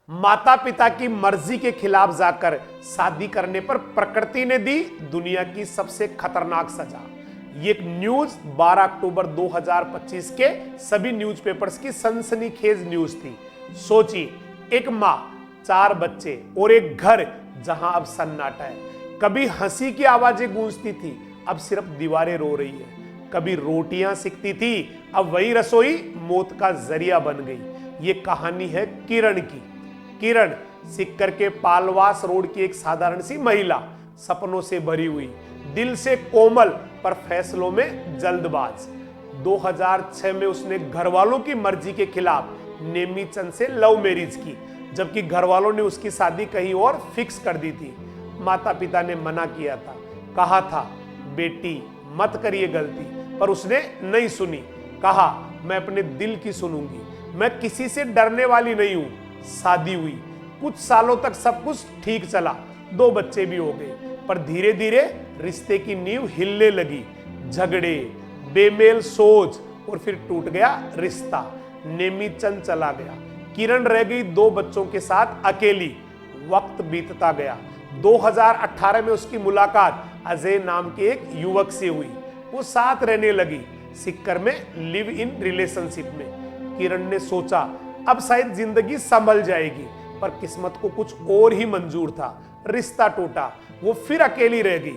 माता पिता की मर्जी के खिलाफ जाकर शादी करने पर प्रकृति ने दी दुनिया की सबसे खतरनाक सजा। ये एक न्यूज 12 अक्टूबर 2025 के सभी न्यूज़पेपर्स की सनसनीखेज न्यूज थी। सोचिए, एक माँ, 4 बच्चे और एक घर जहां अब सन्नाटा है। कभी हंसी की आवाजें गूंजती थी, अब सिर्फ दीवारें रो रही है। कभी रोटियां सिकती थी, अब वही रसोई मौत का जरिया बन गई। ये कहानी है किरण की। किरण सिक्कर के पालवास रोड की एक साधारण सी महिला, सपनों से भरी हुई, दिल से कोमल पर फैसलों में जल्दबाज। 2006 में उसने घर वालों की मर्जी के खिलाफ नेमीचंद से लव मैरिज की, जबकि घर वालों ने उसकी शादी कहीं और फिक्स कर दी थी। माता पिता ने मना किया था, कहा था बेटी मत करिए गलती, पर उसने नहीं सुनी। कहा मैं अपने दिल की सुनूंगी, मैं किसी से डरने वाली नहीं हूं। शादी हुई, कुछ सालों तक सब कुछ ठीक चला, 2 बच्चे भी हो गए, पर धीरे धीरे रिश्ते की नींव हिलने लगी। झगड़े, बेमेल सोच और फिर टूट गया रिश्ता। नेमीचंद चला गया, किरण रह गई 2 बच्चों के साथ अकेली। वक्त बीतता गया। 2018 में उसकी मुलाकात अजय नाम के एक युवक से हुई। वो साथ रहने लगी, सिक्कर में लिव इन रिलेशनशिप में। किरण ने सोचा अब शायद जिंदगी संभल जाएगी, पर किस्मत को कुछ और ही मंजूर था। रिश्ता टूटा, वो फिर अकेली रह गई।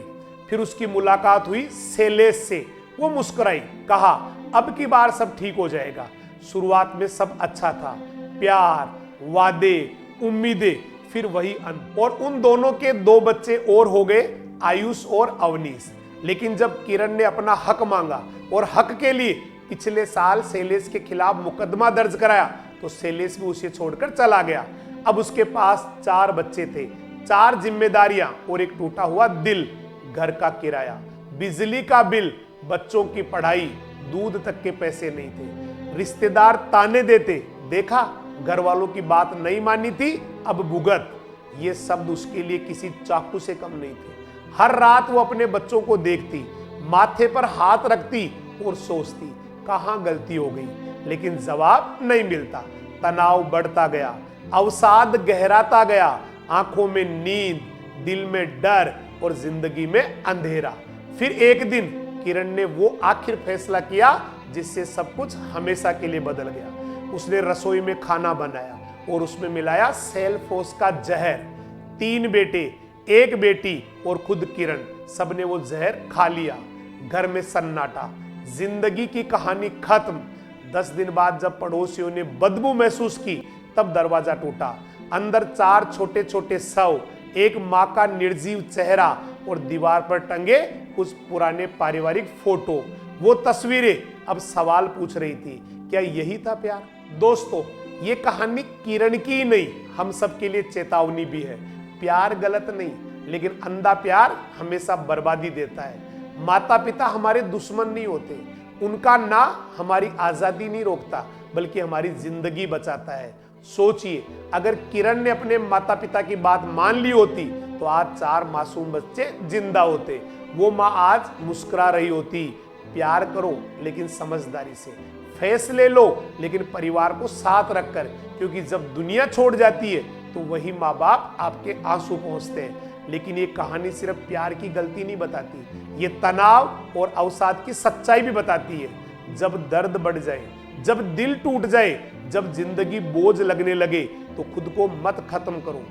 फिर उसकी मुलाकात हुई शैलेश से। वो मुस्कुराई, कहा अब की बार सब ठीक हो जाएगा। शुरुआत में सब अच्छा था, प्यार, वादे, उम्मीदें, फिर वही अंत। और उन दोनों के 2 बच्चे और हो गए, आयुष और अवनीश। लेकिन जब किरण ने अपना हक मांगा और हक के लिए पिछले साल शैलेश के खिलाफ मुकदमा दर्ज कराया, तो शैलेश भी उसे छोड़कर चला गया। अब उसके पास 4 बच्चे थे, 4 जिम्मेदारियां और एक टूटा हुआ दिल। घर का किराया, बिजली का बिल, बच्चों की पढ़ाई, दूध तक के पैसे नहीं थे। रिश्तेदार ताने देते, देखा घर वालों की बात नहीं मानी थी, अब भुगत। ये शब्द उसके लिए किसी चाकू से कम नहीं थे। हर रात वो अपने बच्चों को देखती, माथे पर हाथ रखती और सोचती कहां गलती हो गई, लेकिन जवाब नहीं मिलता। तनाव बढ़ता गया, अवसाद गहराता गया, आंखों में नींद, दिल में डर और जिंदगी में अंधेरा। फिर एक दिन किरण ने वो आखिर फैसला किया जिससे सब कुछ हमेशा के लिए बदल गया। उसने रसोई में खाना बनाया और उसमें मिलाया सेल्फोस का जहर। 3 बेटे, 1 बेटी और खुद किरण, सबने वो जहर खा लिया। घर में सन्नाटा, जिंदगी की कहानी खत्म। 10 दिन बाद जब पड़ोसियों ने बदबू महसूस की, तब दरवाजा टूटा। अंदर 4 छोटे छोटे शव, एक माँ का निर्जीव चेहरा और दीवार पर टंगे कुछ पुराने पारिवारिक फोटो। वो तस्वीरें अब सवाल पूछ रही थी, क्या यही था प्यार? दोस्तों, ये कहानी किरण की ही नहीं, हम सब के लिए चेतावनी भी है। प्यार गलत नहीं, लेकिन अंधा प्यार हमेशा बर्बादी देता है। माता पिता हमारे दुश्मन नहीं होते, उनका ना हमारी आजादी नहीं रोकता, बल्कि हमारी जिंदगी बचाता है। सोचिए, अगर किरण ने अपने माता पिता की बात मान ली होती, तो आज 4 मासूम बच्चे जिंदा होते। वो माँ आज मुस्कुरा रही होती। प्यार करो लेकिन समझदारी से, फैसले लो लेकिन परिवार को साथ रखकर, क्योंकि जब दुनिया छोड़ जाती है तो वही माँ बाप आपके आंसू पहुंचते हैं। लेकिन ये कहानी सिर्फ प्यार की गलती नहीं बताती, ये तनाव और अवसाद की सच्चाई भी बताती है। जब दर्द बढ़ जाए, जब दिल टूट जाए, जब जिंदगी बोझ लगने लगे, तो खुद को मत खत्म करो,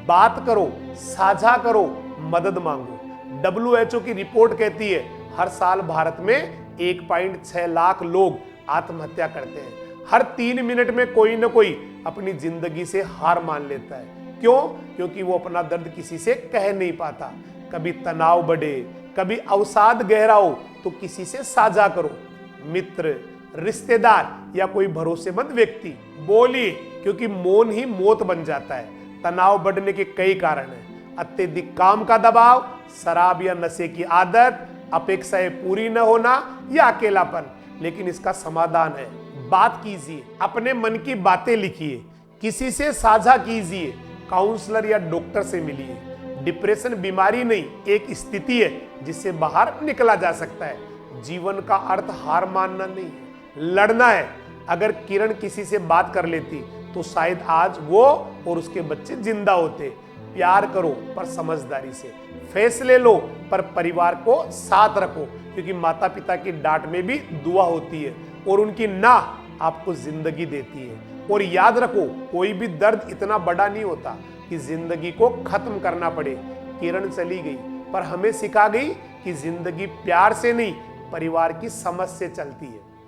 बात करो, साझा करो, मदद मांगो। WHO की रिपोर्ट कहती है हर साल भारत में 1.6 लाख लोग आत्महत्या करते हैं। हर 3 मिनट में कोई ना कोई अपनी जिंदगी से हार मान लेता है। क्यों? क्योंकि वो अपना दर्द किसी से कह नहीं पाता। कभी तनाव बढ़े, कभी अवसाद गहरा हो, तो किसी से साझा करो। मित्र, रिश्तेदार या कोई भरोसेमंद व्यक्ति बोलिए, क्योंकि मौन ही मौत बन जाता है। तनाव बढ़ने के कई कारण हैं। अत्यधिक काम का दबाव, शराब या नशे की आदत, अपेक्षाएं पूरी न होना या अकेलापन। लेकिन इसका समाधान है, बात कीजिए, अपने मन की बातें लिखिए, किसी से साझा कीजिए, काउंसलर या डॉक्टर से मिलिए। डिप्रेशन बीमारी नहीं, एक स्थिति है जिससे बाहर निकला जा सकता है। जीवन का अर्थ हार मानना नहीं है, लड़ना है। अगर किरण किसी से बात कर लेती तो शायद आज वो और उसके बच्चे जिंदा होते। प्यार करो पर समझदारी से, फैसले लो पर परिवार को साथ रखो, क्योंकि माता पिता की डांट में भी दुआ होती है और उनकी ना आपको जिंदगी देती है। और याद रखो, कोई भी दर्द इतना बड़ा नहीं होता कि जिंदगी को खत्म करना पड़े। किरण चली गई पर हमें सिखा गई कि जिंदगी प्यार से नहीं, परिवार की समझ से चलती है।